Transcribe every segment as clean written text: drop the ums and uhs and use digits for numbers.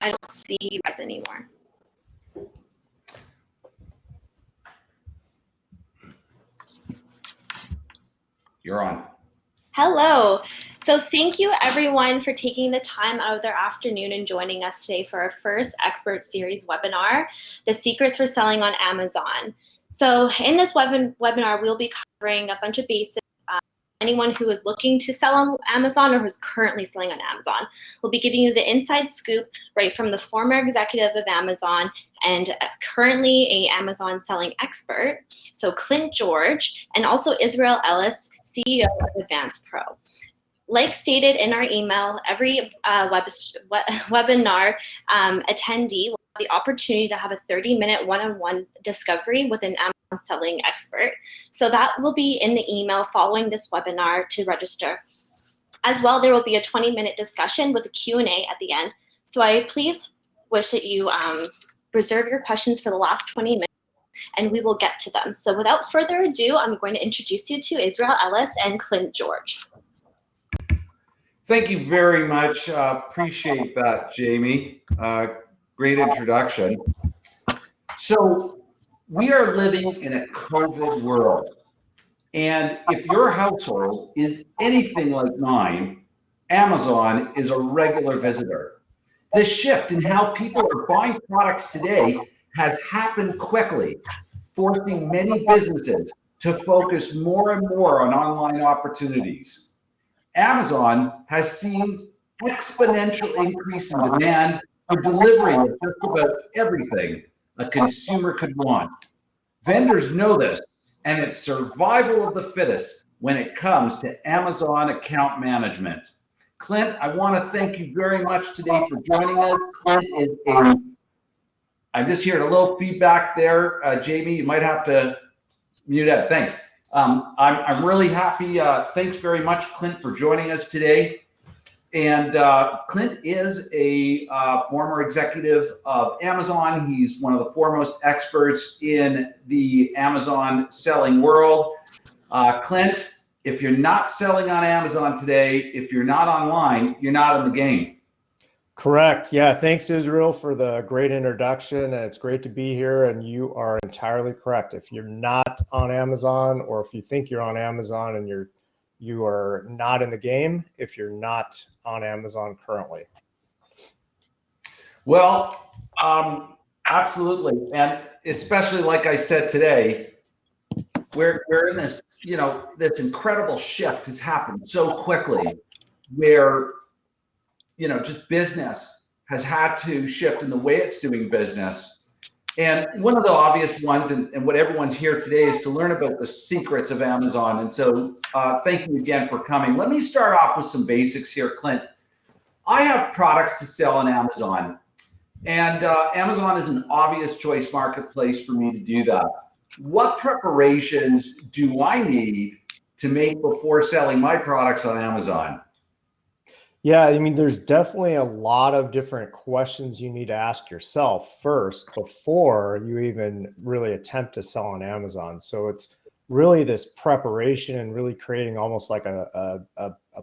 I don't see you guys anymore. You're on. Hello. So thank you everyone for taking the time out of their afternoon and joining us today for our first Expert Series webinar, The Secrets for Selling on Amazon. So in this webinar, we'll be covering a bunch of basics. Anyone who is looking to sell on Amazon or who's currently selling on Amazon. We'll be giving you the inside scoop right from the former executive of Amazon and currently a Amazon selling expert, so Clint George, and also Israel Ellis, CEO of AdvancePro. Like stated in our email, every webinar attendee will have the opportunity to have a 30-minute one-on-one discovery with an Amazon selling expert. So that will be in the email following this webinar to register. As well, there will be a 20-minute discussion with a Q&A at the end. So I please wish that you reserve your questions for the last 20 minutes and we will get to them. So without further ado, I'm going to introduce you to Israel Ellis and Clint George. Thank you very much. Appreciate that, Jamie. Great introduction. So we are living in a COVID world. And if your household is anything like mine, Amazon is a regular visitor. This shift in how people are buying products today has happened quickly, forcing many businesses to focus more and more on online opportunities. Amazon has seen exponential increase in demand for delivery of just about everything a consumer could want. Vendors know this, and it's survival of the fittest when it comes to Amazon account management. Clint, I want to thank you very much today for joining us. Clint is I'm just hearing a little feedback there. Jamie, you might have to mute out. Thanks. I'm really happy. Thanks very much, Clint, for joining us today. And Clint is a former executive of Amazon. He's one of the foremost experts in the Amazon selling world. Clint, if you're not selling on Amazon today, if you're not online, you're not in the game. Correct. Yeah. Thanks, Israel, for the great introduction. And it's great to be here. And you are entirely correct. If you're not on Amazon, or if you think you're on Amazon and you are not in the game, if you're not on Amazon currently. Well, absolutely. And especially like I said today, we're in this, this incredible shift has happened so quickly where just business has had to shift in the way it's doing business. And one of the obvious ones, and what everyone's here today, is to learn about the secrets of Amazon. And so thank you again for coming. Let me start off with some basics here, Clint. I have products to sell on Amazon. And Amazon is an obvious choice marketplace for me to do that. What preparations do I need to make before selling my products on Amazon? Yeah, I mean, there's definitely a lot of different questions you need to ask yourself first before you even really attempt to sell on Amazon. So it's really this preparation and really creating almost like a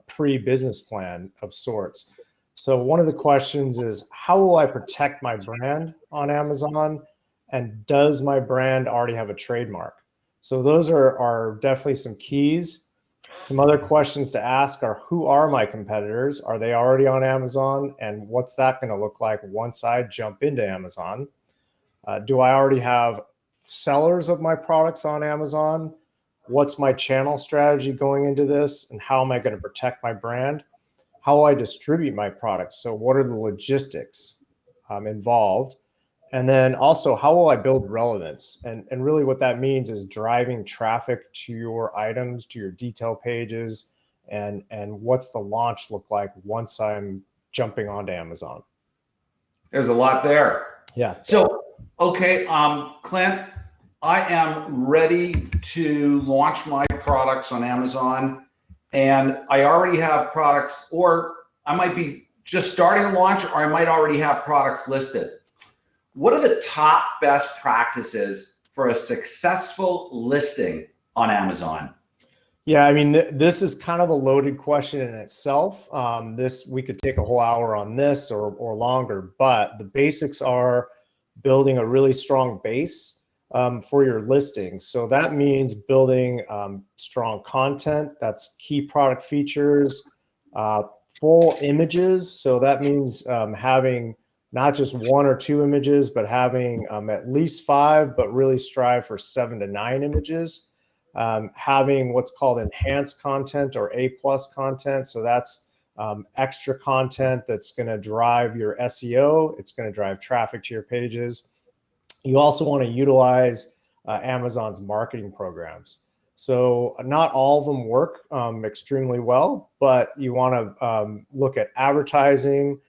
pre-business plan of sorts. So one of the questions is, how will I protect my brand on Amazon? And does my brand already have a trademark? So those are definitely some keys. Some other questions to ask are, who are my competitors? Are they already on Amazon? And what's that going to look like once I jump into Amazon? Do I already have sellers of my products on Amazon? What's my channel strategy going into this? And how am I going to protect my brand? How will I distribute my products? So what are the logistics involved? And then also, how will I build relevance? And really what that means is driving traffic to your items, to your detail pages, and what's the launch look like once I'm jumping onto Amazon? There's a lot there. Yeah. So, okay, Clint, I am ready to launch my products on Amazon, and I already have products, or I might be just starting a launch, or I might already have products listed. What are the top best practices for a successful listing on Amazon? Yeah, I mean, this is kind of a loaded question in itself. This we could take a whole hour on this or longer, but the basics are building a really strong base for your listings. So that means building strong content. That's key product features, full images. So that means having not just one or two images, but having at least 5, but really strive for 7 to 9 images. Having what's called enhanced content or A+ content. So that's extra content that's going to drive your SEO. It's going to drive traffic to your pages. You also want to utilize Amazon's marketing programs. So not all of them work extremely well, but you want to look at advertising,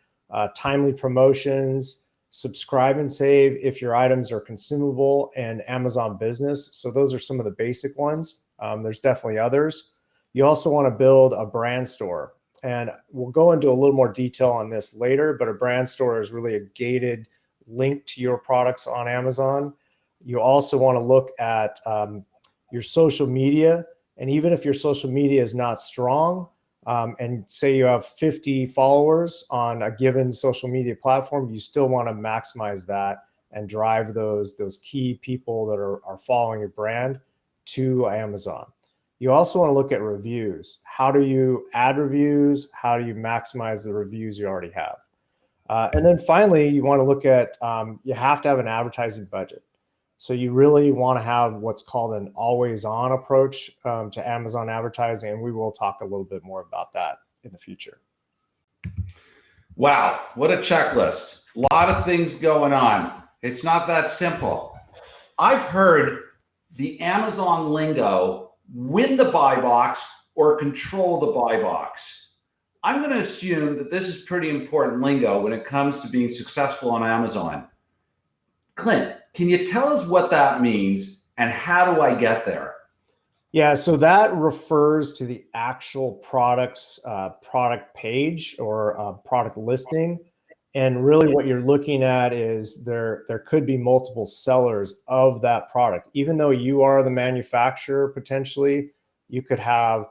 timely promotions, subscribe and save if your items are consumable, and Amazon Business. So those are some of the basic ones. There's definitely others. You also want to build a brand store. And we'll go into a little more detail on this later, but a brand store is really a gated link to your products on Amazon. You also want to look at your social media. And even if your social media is not strong, and say you have 50 followers on a given social media platform, you still want to maximize that and drive those key people that are following your brand to Amazon. You also want to look at reviews. How do you add reviews? How do you maximize the reviews you already have? And then finally, you want to look at, you have to have an advertising budget. So you really want to have what's called an always-on approach to Amazon advertising, and we will talk a little bit more about that in the future. Wow, what a checklist. A lot of things going on. It's not that simple. I've heard the Amazon lingo, win the buy box or control the buy box. I'm going to assume that this is pretty important lingo when it comes to being successful on Amazon. Clint, can you tell us what that means and how do I get there? Yeah, so that refers to the actual product's product page or product listing. And really what you're looking at is there could be multiple sellers of that product. Even though you are the manufacturer, potentially, you could have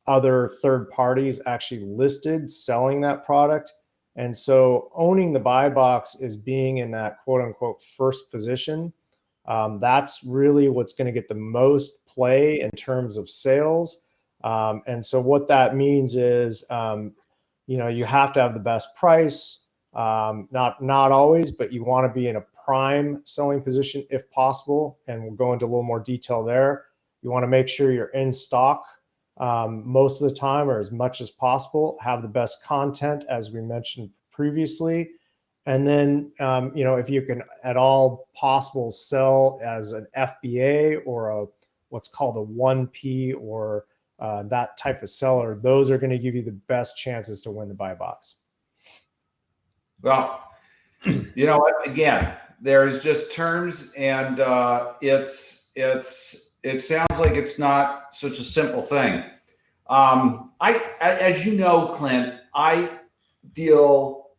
other third parties actually listed selling that product. And so owning the buy box is being in that quote unquote first position. That's really what's going to get the most play in terms of sales. And so what that means is, you have to have the best price, not always, but you want to be in a prime selling position if possible. And we'll go into a little more detail there. You want to make sure you're in stock most of the time or as much as possible, have the best content, as we mentioned previously. And then, if you can at all possible sell as an FBA or what's called a 1P or that type of seller, those are going to give you the best chances to win the buy box. Well, you know what? Again, there's just terms, and it sounds like it's not such a simple thing. As you know, Clint, I deal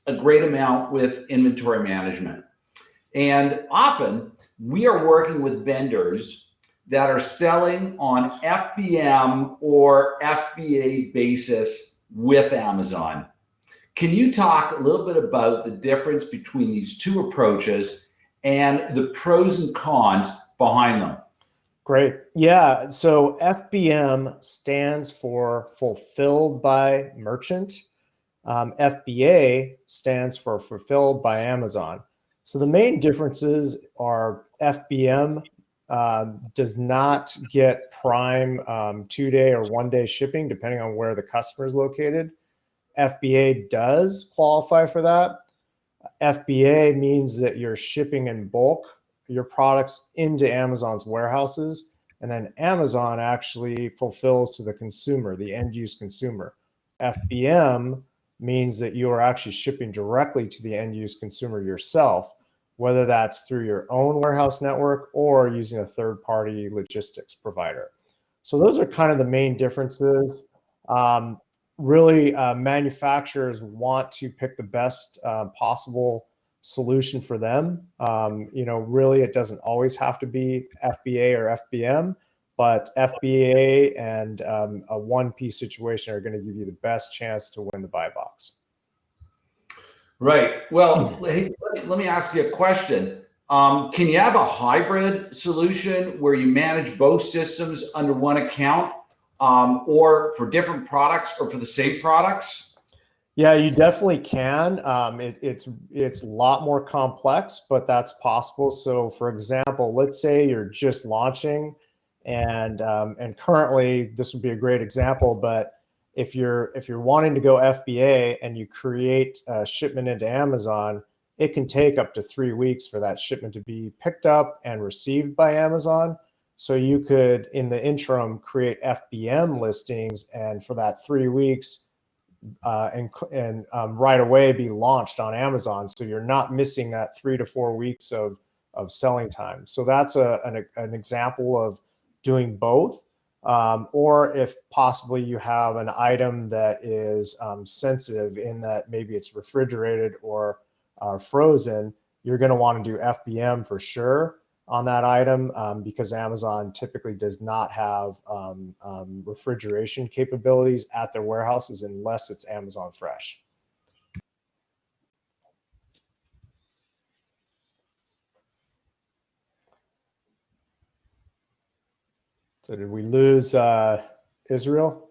a great amount with inventory management, and often we are working with vendors that are selling on FBM or FBA basis with Amazon. Can you talk a little bit about the difference between these two approaches and the pros and cons behind them? Great. Yeah. So FBM stands for Fulfilled by Merchant. FBA stands for Fulfilled by Amazon. So the main differences are FBM does not get prime 2-day or 1-day shipping, depending on where the customer is located. FBA does qualify for that. FBA means that you're shipping in bulk your products into Amazon's warehouses, and then Amazon actually fulfills to the consumer, the end use consumer. FBM means that you are actually shipping directly to the end use consumer yourself, whether that's through your own warehouse network or using a third party logistics provider. So those are kind of the main differences. Really, manufacturers want to pick the best possible solution for them. Really, it doesn't always have to be FBA or FBM, but FBA and a one-piece situation are going to give you the best chance to win the buy box. Right. Well, hey, let me ask you a question. Can you have a hybrid solution where you manage both systems under one account, or for different products or for the same products? Yeah, you definitely can. It's a lot more complex, but that's possible. So, for example, let's say you're just launching, and currently this would be a great example. But if you're wanting to go FBA and you create a shipment into Amazon, it can take up to 3 weeks for that shipment to be picked up and received by Amazon. So you could, in the interim, create FBM listings, and for that 3 weeks, and right away be launched on Amazon. So you're not missing that 3 to 4 weeks of selling time. So that's an example of doing both. Or if possibly you have an item that is sensitive in that maybe it's refrigerated or frozen, you're going to want to do FBM for sure on that item, because Amazon typically does not have refrigeration capabilities at their warehouses unless it's Amazon Fresh. So did we lose Israel?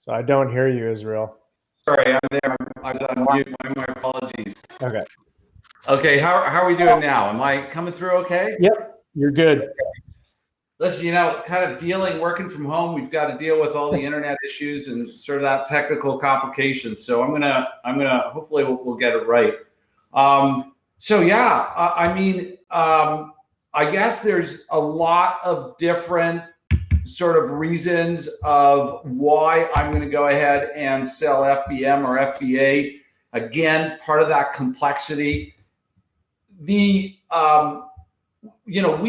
So I don't hear you, Israel. Sorry, I'm there. I was on mute. My apologies. Okay. Okay, how are we doing now? Am I coming through okay? Yep, you're good. Listen, kind of working from home, we've got to deal with all the internet issues and sort of that technical complications. So I'm gonna hopefully we'll get it right. So yeah, I guess there's a lot of different sort of reasons of why I'm going to go ahead and sell FBM or FBA. Again, part of that complexity. We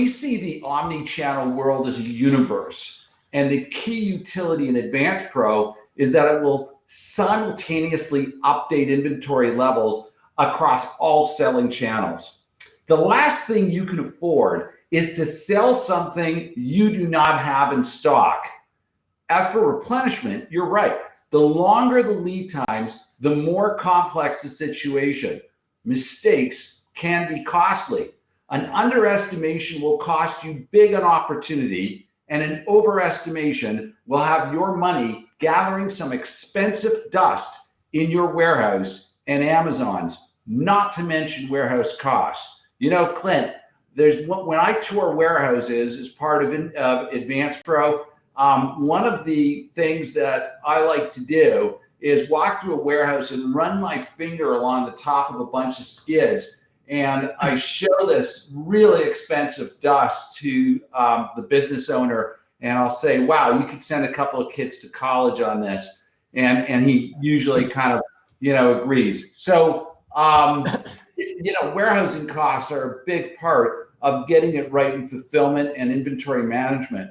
see the omni-channel world as a universe, and the key utility in AdvancePro is that it will simultaneously update inventory levels across all selling channels. The last thing you can afford is to sell something you do not have in stock. As for replenishment, you're right. The longer the lead times, the more complex the situation. Mistakes can be costly. An underestimation will cost you big an opportunity, and an overestimation will have your money gathering some expensive dust in your warehouse and Amazon's, not to mention warehouse costs. Clint, when I tour warehouses as part of AdvancePro, one of the things that I like to do is walk through a warehouse and run my finger along the top of a bunch of skids. And I show this really expensive dust to the business owner, and I'll say, wow, you could send a couple of kids to college on this. And he usually kind of, agrees. So, warehousing costs are a big part of getting it right in fulfillment and inventory management.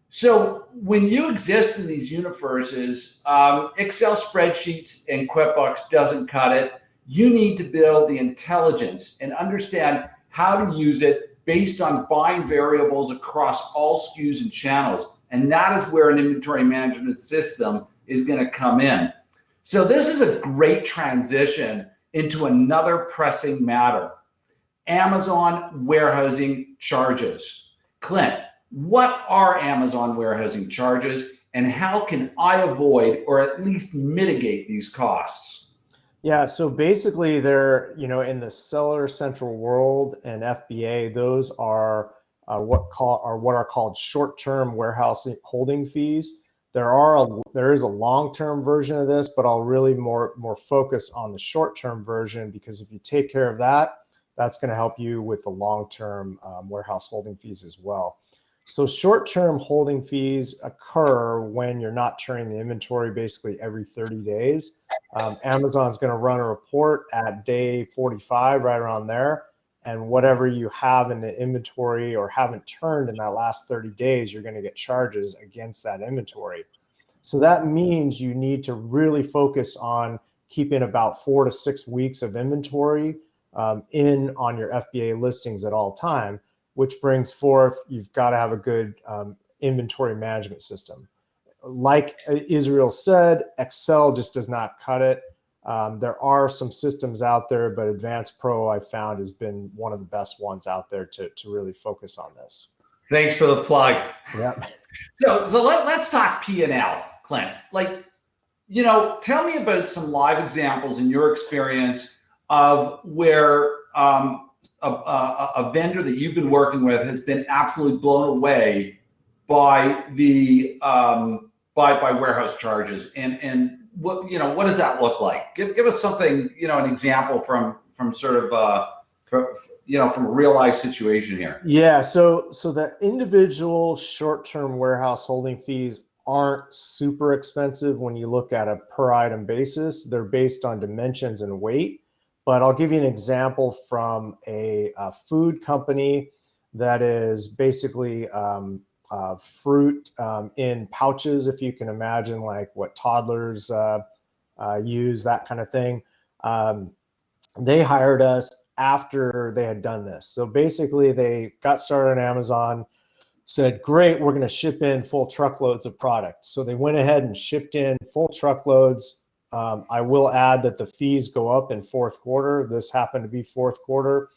So when you exist in these universes, Excel spreadsheets and QuickBooks doesn't cut it. You need to build the intelligence and understand how to use it based on buying variables across all SKUs and channels. And that is where an inventory management system is going to come in. So this is a great transition into another pressing matter: Amazon warehousing charges. Clint, what are Amazon warehousing charges, and how can I avoid or at least mitigate these costs? Yeah, so basically they're, in the Seller Central world and FBA, those are what are called short-term warehouse holding fees. There is a long-term version of this, but I'll really more focus on the short-term version, because if you take care of that, that's going to help you with the long-term warehouse holding fees as well. So short-term holding fees occur when you're not turning the inventory basically every 30 days. Amazon's going to run a report at day 45, right around there. And whatever you have in the inventory or haven't turned in that last 30 days, you're going to get charges against that inventory. So that means you need to really focus on keeping about 4 to 6 weeks of inventory in on your FBA listings at all time, which brings forth, you've got to have a good inventory management system. Like Israel said, Excel just does not cut it. There are some systems out there, but AdvancePro I found has been one of the best ones out there to really focus on this. Thanks for the plug. Yeah. So let's talk P&L, Clint. Like, tell me about some live examples in your experience of where a vendor that you've been working with has been absolutely blown away by the by warehouse charges, and what does that look like? Give us something, an example from sort of from a real life situation here. Yeah, so the individual short-term warehouse holding fees aren't super expensive when you look at a per item basis. They're based on dimensions and weight. But I'll give you an example from a food company that is basically fruit in pouches, if you can imagine, like what toddlers use, that kind of thing. They hired us after they had done this. So basically they got started on Amazon, said, great, we're going to ship in full truckloads of product. So they went ahead and shipped in full truckloads. I will add that the fees go up in fourth quarter. This happened to be fourth quarter.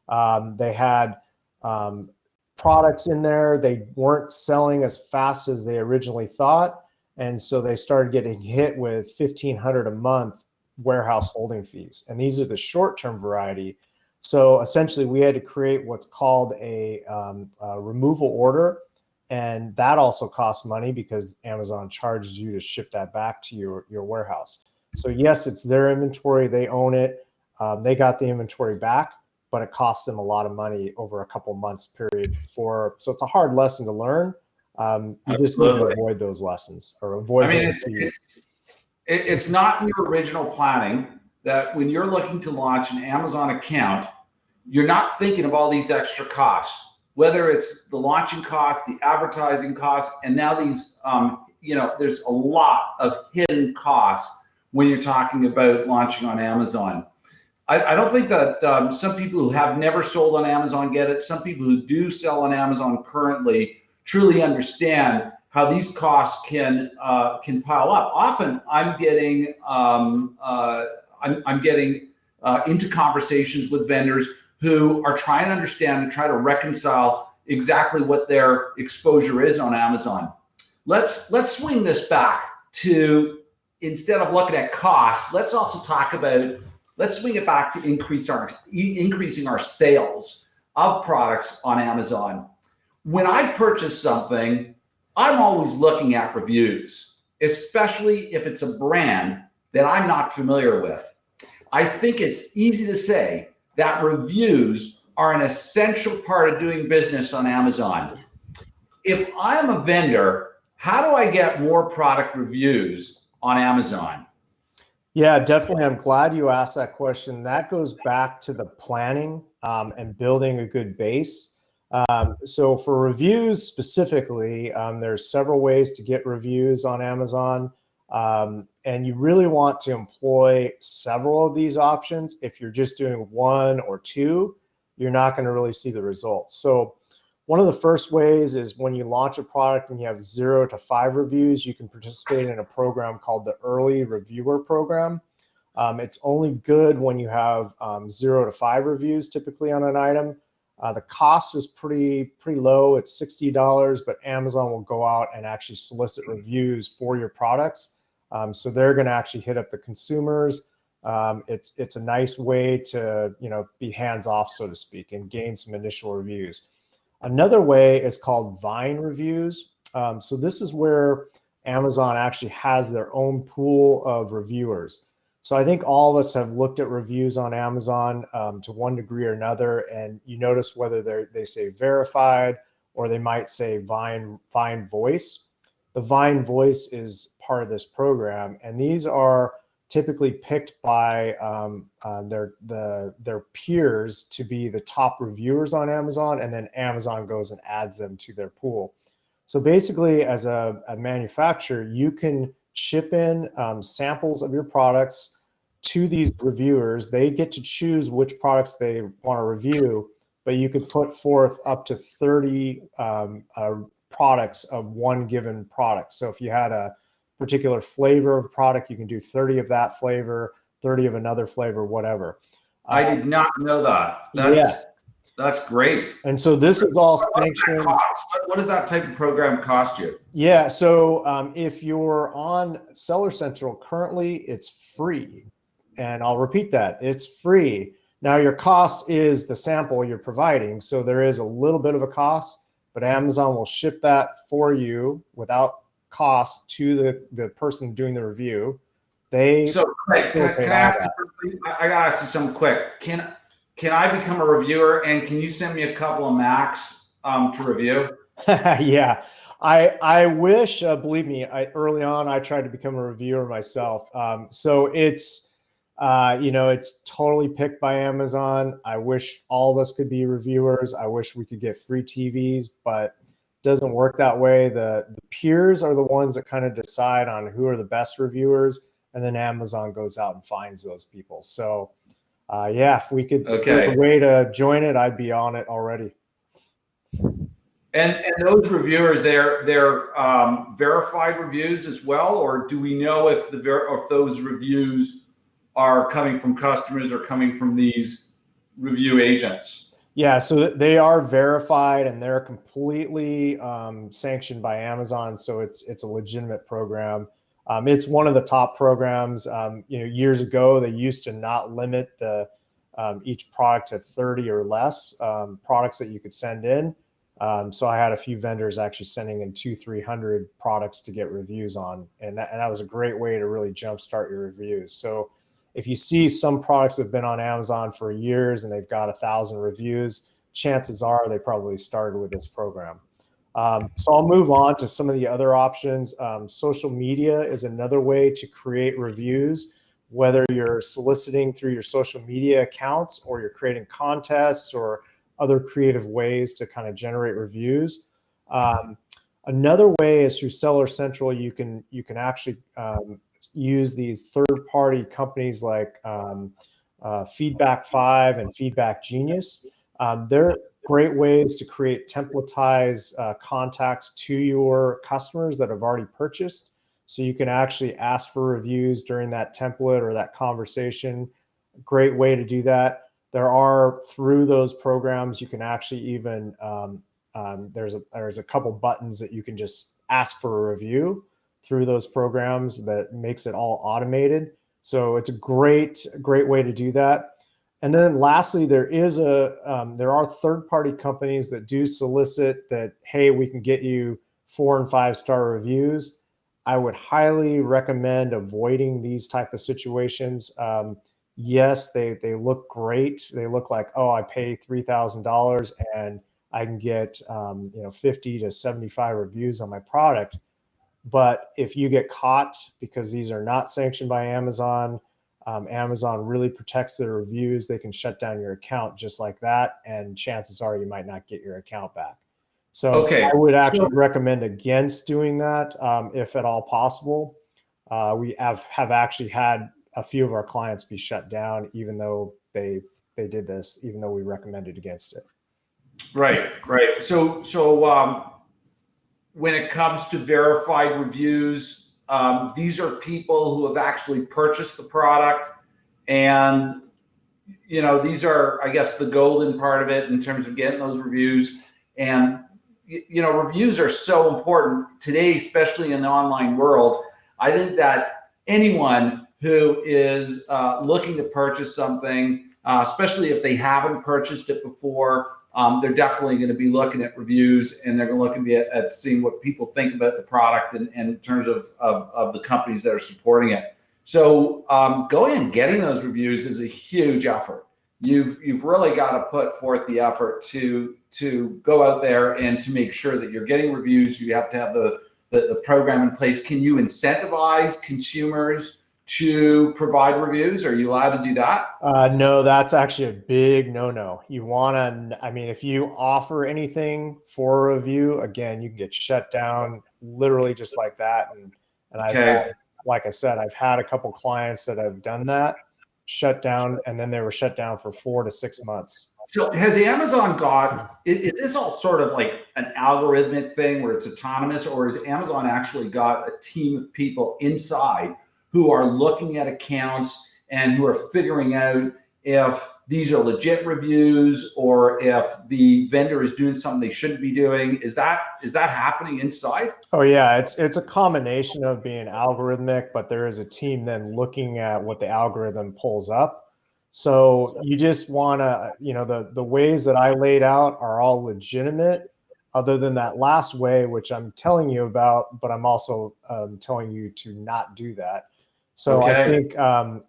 They had products in there. They weren't selling as fast as they originally thought. And so they started getting hit with $1,500 a month warehouse holding fees. And these are the short-term variety. So essentially we had to create what's called a removal order. And that also costs money because Amazon charges you to ship that back to your warehouse. So yes, it's their inventory. They own it. They got the inventory back, but it costs them a lot of money over a couple months period. So it's a hard lesson to learn. You just need to avoid those lessons or avoid. It's not in your original planning that when you're looking to launch an Amazon account, you're not thinking of all these extra costs, whether it's the launching costs, the advertising costs, and now these, there's a lot of hidden costs when you're talking about launching on Amazon. I don't think that some people who have never sold on Amazon get it. Some people who do sell on Amazon currently truly understand how these costs can pile up. Often, I'm getting into conversations with vendors who are trying to understand and try to reconcile exactly what their exposure is on Amazon. Let's swing this back to, instead of looking at costs, let's swing it back to increasing our sales of products on Amazon. When I purchase something, I'm always looking at reviews, especially if it's a brand that I'm not familiar with. I think it's easy to say that reviews are an essential part of doing business on Amazon. If I'm a vendor, how do I get more product reviews on Amazon? Yeah, definitely. I'm glad you asked that question. That goes back to the planning and building a good base. So for reviews specifically, there's several ways to get reviews on Amazon. And you really want to employ several of these options. If you're just doing one or two, you're not going to really see the results. So one of the first ways is when you launch a product and you have 0 to 5 reviews, you can participate in a program called the Early Reviewer Program. It's only good when you have 0 to 5 reviews typically on an item. The cost is pretty low. It's $60, but Amazon will go out and actually solicit reviews for your products. So they're going to actually hit up the consumers. It's a nice way to be hands off, so to speak, and gain some initial reviews. Another way is called Vine reviews. So this is where Amazon actually has their own pool of reviewers. So I think all of us have looked at reviews on Amazon to one degree or another, and you notice whether they say verified or they might say Vine Voice. The Vine Voice is part of this program, and these are typically picked by their peers to be the top reviewers on Amazon, and then Amazon goes and adds them to their pool. So basically, as a manufacturer, you can ship in samples of your products to these reviewers. They get to choose which products they want to review, but you could put forth up to 30 products of one given product. So if you had a particular flavor of product, you can do 30 of that flavor, 30 of another flavor, whatever. I did not know that. That's great. And so this is all sanctioned. What does that type of program cost you? Yeah. So if you're on Seller Central currently, it's free. And I'll repeat that, it's free. Now your cost is the sample you're providing. So there is a little bit of a cost, but Amazon will ship that for you without cost to the person doing the review. So Craig, can I ask you, I gotta ask you something quick. Can I become a reviewer, and can you send me a couple of Macs to review? Yeah, I wish, believe me, early on I tried to become a reviewer myself. So it's it's totally picked by Amazon. I wish all of us could be reviewers. I wish we could get free TVs, but it doesn't work that way. The peers are the ones that kind of decide on who are the best reviewers, and then Amazon goes out and finds those people. So if we could find a way to join it, I'd be on it already. And those reviewers, they're verified reviews as well, or do we know if those reviews are coming from customers or coming from these review agents? Yeah, so they are verified and they're completely sanctioned by Amazon. So it's a legitimate program. It's one of the top programs. Years ago, they used to not limit each product to 30 or less products that you could send in. So I had a few vendors actually sending in 200-300 products to get reviews on. And that was a great way to really jumpstart your reviews. So if you see some products that have been on Amazon for years and they've got 1,000 reviews, chances are they probably started with this program. So I'll move on to some of the other options. Social media is another way to create reviews, whether you're soliciting through your social media accounts or you're creating contests or other creative ways to kind of generate reviews. Another way is through Seller Central. You can actually use these third-party companies like Feedback 5 and Feedback Genius. They're great ways to create templatized contacts to your customers that have already purchased. So you can actually ask for reviews during that template or that conversation. Great way to do that. There are, through those programs, you can actually even, there's a couple buttons that you can just ask for a review through those programs that makes it all automated. So it's a great way to do that. And then lastly, there are third-party companies that do solicit that, hey, we can get you 4- and 5-star reviews. I would highly recommend avoiding these type of situations. Yes, they look great. They look like, oh, I pay $3,000 and I can get 50 to 75 reviews on my product. But if you get caught, because these are not sanctioned by Amazon, Amazon really protects their reviews. They can shut down your account just like that, and chances are you might not get your account back. So I would actually recommend against doing that if at all possible. We have actually had a few of our clients be shut down, even though they did this, even though we recommended against it. Right. So when it comes to verified reviews, these are people who have actually purchased the product, and these are, I guess, the golden part of it in terms of getting those reviews. And reviews are so important today, especially in the online world. I think that anyone who is looking to purchase something, especially if they haven't purchased it before, they're definitely going to be looking at reviews, and they're going to look at seeing what people think about the product and in terms of the companies that are supporting it. So going and getting those reviews is a huge effort. You've really got to put forth the effort to go out there and to make sure that you're getting reviews. You have to have the program in place. Can you incentivize consumers to provide reviews? Are you allowed to do that? No, that's actually a big no-no. You want to, if you offer anything for a review, again, you can get shut down literally just like that. And I've had, like I said, I've had a couple clients that have done that. shut down, and then they were shut down for 4 to 6 months. So has Amazon got, is this all sort of like an algorithmic thing where it's autonomous, or has Amazon actually got a team of people inside who are looking at accounts and who are figuring out if these are legit reviews or if the vendor is doing something they shouldn't be doing? Is that happening inside? Oh yeah, it's a combination of being algorithmic, but there is a team then looking at what the algorithm pulls up. So you just want to, the ways that I laid out are all legitimate, other than that last way, which I'm telling you about, but I'm also telling you to not do that. So Okay.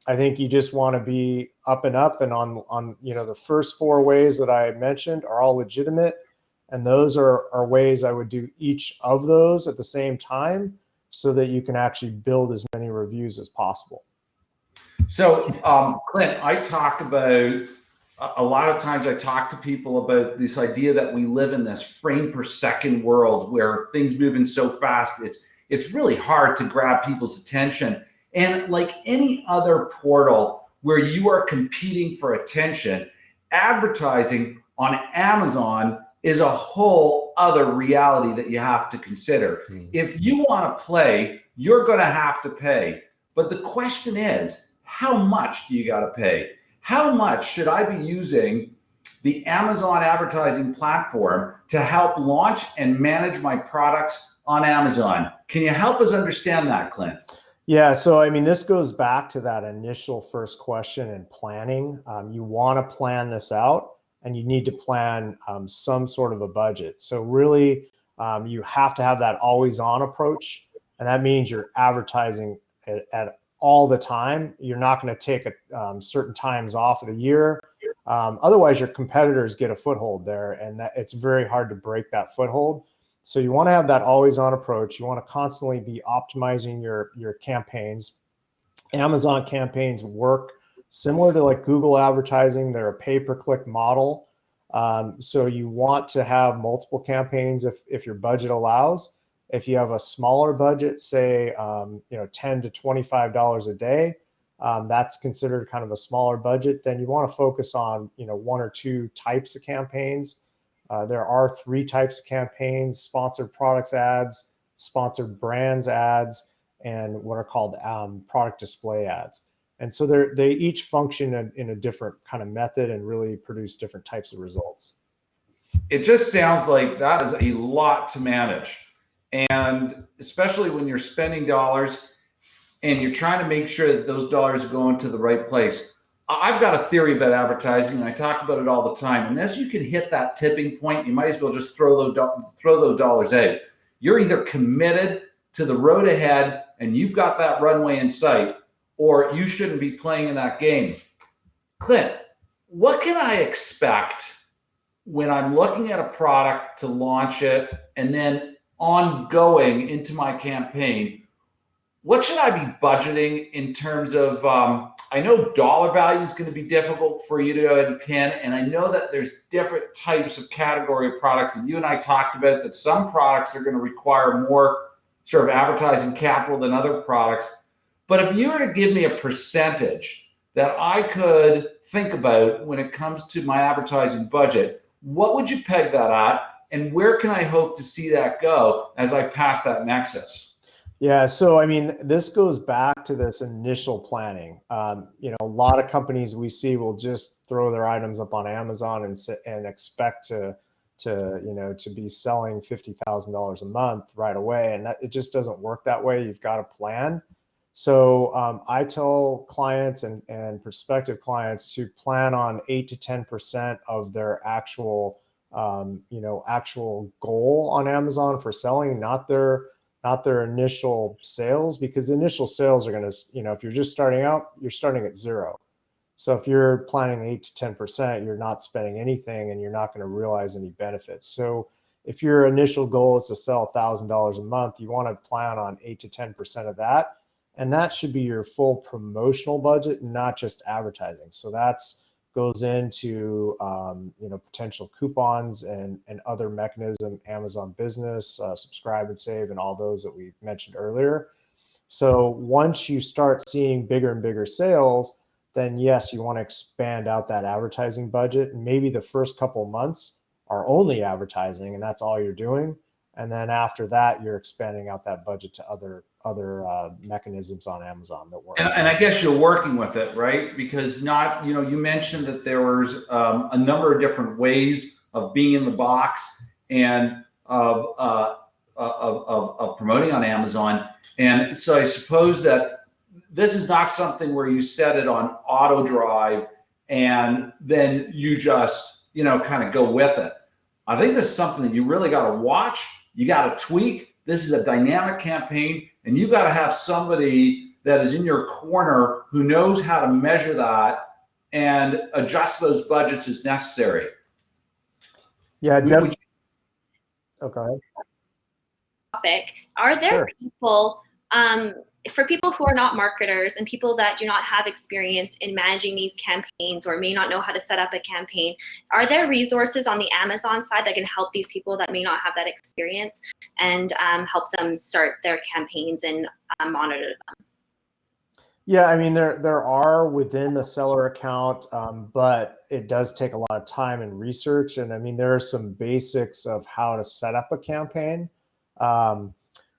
I think you just want to be up and up, and on the first 4 ways that I mentioned are all legitimate, and those are ways I would do each of those at the same time, so that you can actually build as many reviews as possible. So, Clint, I talk about a lot of times I talk to people about this idea that we live in this frame per second world where things moving so fast, it's really hard to grab people's attention. And like any other portal where you are competing for attention, advertising on Amazon is a whole other reality that you have to consider. If you want to play, you're going to have to pay. But the question is, how much do you got to pay? How much should I be using the Amazon advertising platform to help launch and manage my products on Amazon? Can you help us understand that, Clint? Yeah, so I mean, this goes back to that initial first question in planning. You want to plan this out, and you need to plan some sort of a budget. So really, you have to have that always on approach, and that means you're advertising at all the time. You're not going to take certain times off of the year. Otherwise, your competitors get a foothold there, and it's very hard to break that foothold. So you want to have that always on approach. You want to constantly be optimizing your campaigns. Amazon campaigns work similar to like Google advertising. They're a pay-per-click model. So you want to have multiple campaigns if your budget allows. If you have a smaller budget, say $10 to $25 a day, that's considered kind of a smaller budget. Then you want to focus on 1 or 2 types of campaigns. There are 3 types of campaigns: sponsored products ads, sponsored brands ads, and what are called product display ads. And so they each function in a different kind of method and really produce different types of results. It just sounds like that is a lot to manage. And especially when you're spending dollars and you're trying to make sure that those dollars are going to the right place. I've got a theory about advertising, and I talk about it all the time. And as you can hit that tipping point, you might as well just throw those dollars out. You're either committed to the road ahead and you've got that runway in sight, or you shouldn't be playing in that game. Clint, what can I expect when I'm looking at a product to launch it and then ongoing into my campaign? What should I be budgeting in terms of, I know dollar value is going to be difficult for you to go ahead and pin. And I know that there's different types of category of products. And you and I talked about that some products are going to require more sort of advertising capital than other products. But if you were to give me a percentage that I could think about when it comes to my advertising budget, what would you peg that at? And where can I hope to see that go as I pass that nexus? Yeah, so I mean, this goes back to this initial planning. A lot of companies we see will just throw their items up on Amazon and expect to be selling $50,000 a month right away, and that it just doesn't work that way. You've got to plan. So I tell clients and prospective clients to plan on 8 to 10% of their actual goal on Amazon for selling, not their initial sales, because the initial sales are going to, if you're just starting out, you're starting at 0. So if you're planning 8 to 10%, you're not spending anything and you're not going to realize any benefits. So if your initial goal is to sell $1,000 a month, you want to plan on 8 to 10% of that. And that should be your full promotional budget, not just advertising. So that's goes into potential coupons and other mechanism, Amazon Business, Subscribe and Save, and all those that we mentioned earlier. So once you start seeing bigger and bigger sales, then yes, you want to expand out that advertising budget. And maybe the first couple months are only advertising and that's all you're doing. And then after that, you're expanding out that budget to other mechanisms on Amazon that work. And I guess you're working with it, right? Because not, you know, you mentioned that there was a number of different ways of being in the box and of promoting on Amazon. And so I suppose that this is not something where you set it on auto drive and then you just, you know, kind of go with it. I think this is something that you really got to watch. You got to tweak. This is a dynamic campaign, and you got to have somebody that is in your corner who knows how to measure that and adjust those budgets as necessary. Yeah, definitely. Okay. Topic. Are there people, for people who are not marketers and people that do not have experience in managing these campaigns or may not know how to set up a campaign, are there resources on the Amazon side that can help these people that may not have that experience and help them start their campaigns and monitor them? Yeah, I mean, there are within the seller account, but it does take a lot of time and research. And I mean, there are some basics of how to set up a campaign.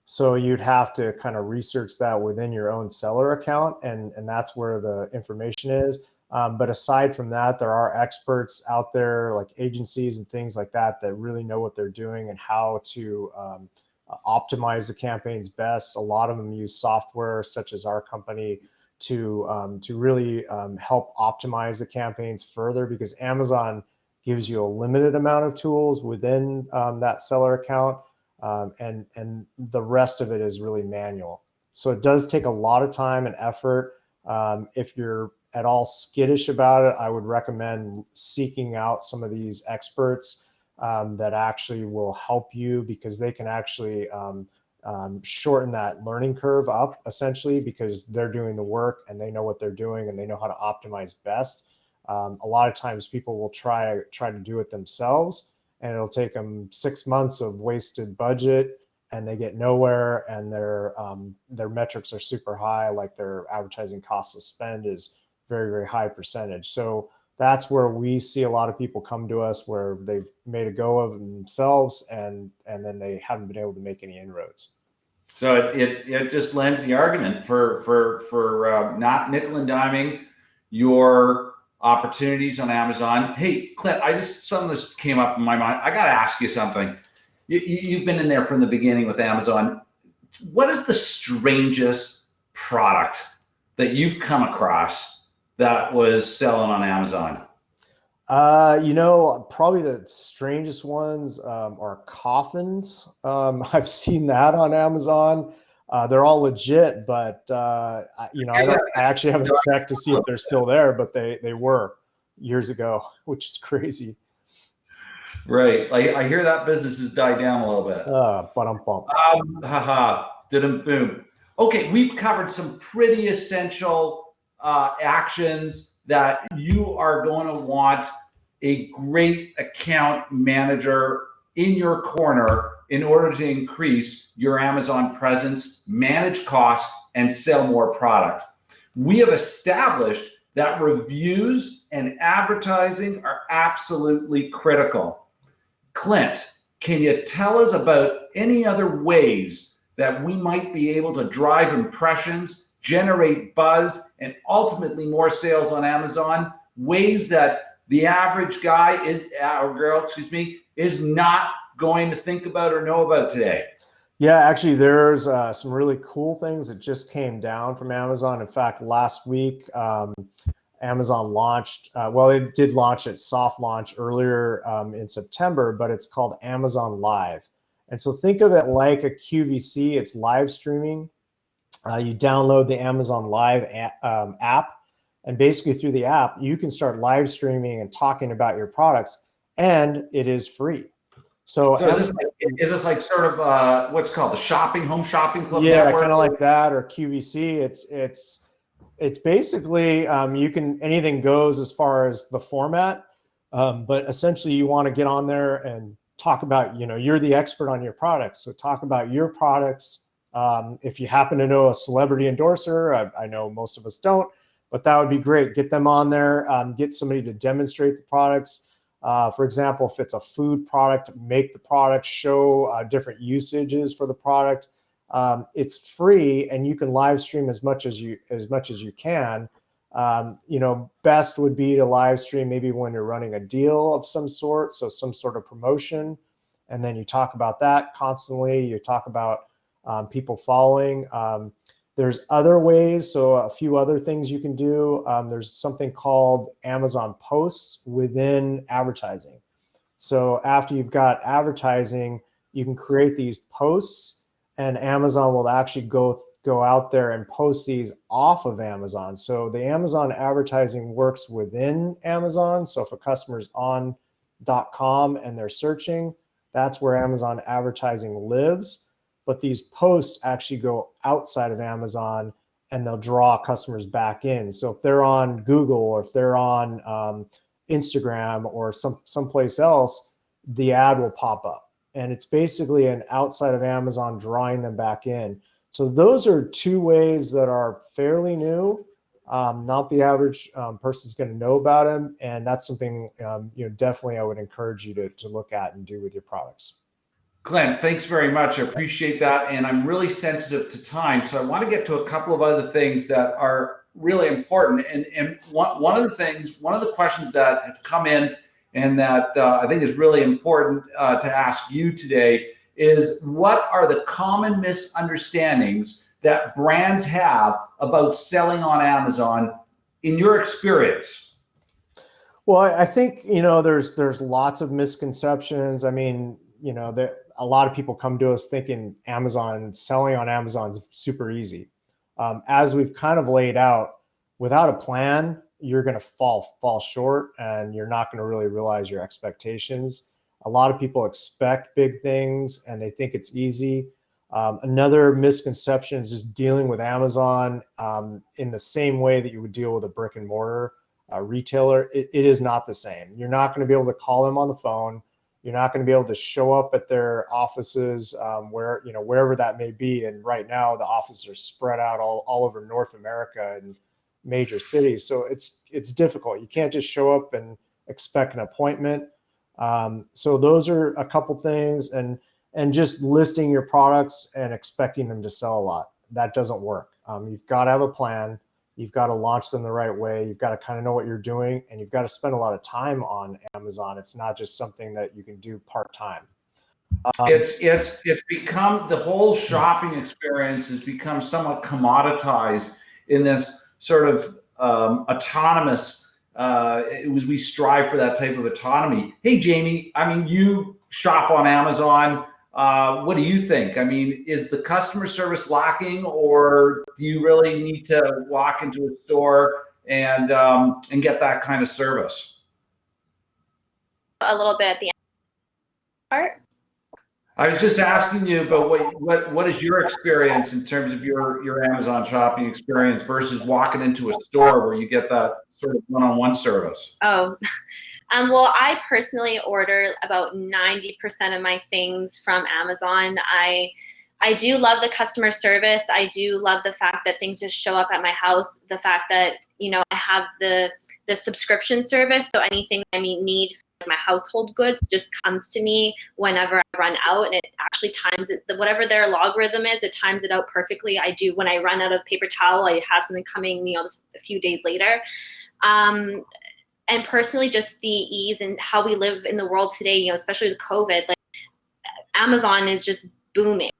So you'd have to kind of research that within your own seller account, and that's where the information is. But aside from that, there are experts out there like agencies and things like that that really know what they're doing and how to optimize the campaigns best. A lot of them use software such as our company to really help optimize the campaigns further, because Amazon gives you a limited amount of tools within that seller account. And the rest of it is really manual. So it does take a lot of time and effort. If you're at all skittish about it, I would recommend seeking out some of these experts that actually will help you, because they can actually shorten that learning curve up, essentially, because they're doing the work and they know what they're doing and they know how to optimize best. A lot of times people will try to do it themselves, and it'll take them 6 months of wasted budget, and they get nowhere, and their metrics are super high, like their advertising cost of spend is very, very high percentage. So that's where we see a lot of people come to us where they've made a go of it themselves, and then they haven't been able to make any inroads. So it just lends the argument for not nickel and diming your opportunities on Amazon. Hey, Clint, some of this came up in my mind. I got to ask you something. You've been in there from the beginning with Amazon. What is the strangest product that you've come across that was selling on Amazon? Probably the strangest ones are coffins. I've seen that on Amazon. They're all legit, but I actually haven't checked to see if they're still there, but they were years ago, which is crazy. Right. I hear that business has died down a little bit. Boom. Okay, we've covered some pretty essential actions that you are going to want a great account manager in your corner in order to increase your Amazon presence, manage costs, and sell more product. We have established that reviews and advertising are absolutely critical. Clint, can you tell us about any other ways that we might be able to drive impressions, generate buzz, and ultimately more sales on Amazon? Ways that the average guy or girl, is not going to think about or know about today. Yeah, actually, there's some really cool things that just came down from Amazon. In fact, last week, Amazon launched, it did launch its soft launch earlier in September, but it's called Amazon Live. And so think of it like a QVC, it's live streaming. You download the Amazon Live app, and basically through the app, you can start live streaming and talking about your products, and it is free. So is this like sort of what's called the home shopping club? Yeah, kind of like that, or QVC. It's basically anything goes as far as the format, but essentially you want to get on there and talk about, you're the expert on your products, so talk about your products. If you happen to know a celebrity endorser, I know most of us don't, but that would be great. Get them on there, get somebody to demonstrate the products. For example, if it's a food product, make the product, show different usages for the product. It's free, and you can live stream as much as you can. Best would be to live stream maybe when you're running a deal of some sort, so some sort of promotion, and then you talk about that constantly. You talk about people following. There's other ways, so a few other things you can do. There's something called Amazon posts within advertising. So after you've got advertising, you can create these posts, and Amazon will actually go out there and post these off of Amazon. So the Amazon advertising works within Amazon. So if a customer's on .com and they're searching, that's where Amazon advertising lives. But these posts actually go outside of Amazon, and they'll draw customers back in. So if they're on Google, or if they're on Instagram or someplace else, the ad will pop up. And it's basically an outside of Amazon drawing them back in. So those are two ways that are fairly new. Not the average person's going to know about them. And that's something, definitely I would encourage you to look at and do with your products. Clint, thanks very much. I appreciate that. And I'm really sensitive to time. So I want to get to a couple of other things that are really important. And one of the questions that have come in and that I think is really important to ask you today is, what are the common misunderstandings that brands have about selling on Amazon in your experience? Well, I think, there's lots of misconceptions. I mean, a lot of people come to us thinking selling on Amazon is super easy. As we've kind of laid out, without a plan, you're going to fall short, and you're not going to really realize your expectations. A lot of people expect big things and they think it's easy. Another misconception is just dealing with Amazon in the same way that you would deal with a brick and mortar retailer. It is not the same. You're not going to be able to call them on the phone. You're not going to be able to show up at their offices wherever that may be. And right now the offices are spread out all over North America and major cities. So it's difficult. You can't just show up and expect an appointment. So those are a couple things, and just listing your products and expecting them to sell a lot. That doesn't work. You've got to have a plan. You've got to launch them the right way. You've got to kind of know what you're doing, and you've got to spend a lot of time on Amazon. It's not just something that you can do part-time. It's become, the whole shopping experience has become somewhat commoditized in this sort of autonomous, we strive for that type of autonomy. Hey, Jamie, I mean, you shop on Amazon. What do you think? I mean, is the customer service lacking, or do you really need to walk into a store and get that kind of service? A little bit at the end part. I was just asking you about what is your experience in terms of your Amazon shopping experience versus walking into a store where you get that sort of one-on-one service? Oh, well, I personally order about 90% of my things from Amazon. I do love the customer service. I do love the fact that things just show up at my house. The fact that, I have the subscription service. So anything I need for my household goods just comes to me whenever I run out, and it actually times it, whatever their logarithm is, it times it out perfectly. I do, when I run out of paper towel, I have something coming, a few days later. And personally, just the ease and how we live in the world today, especially with COVID, like Amazon is just booming.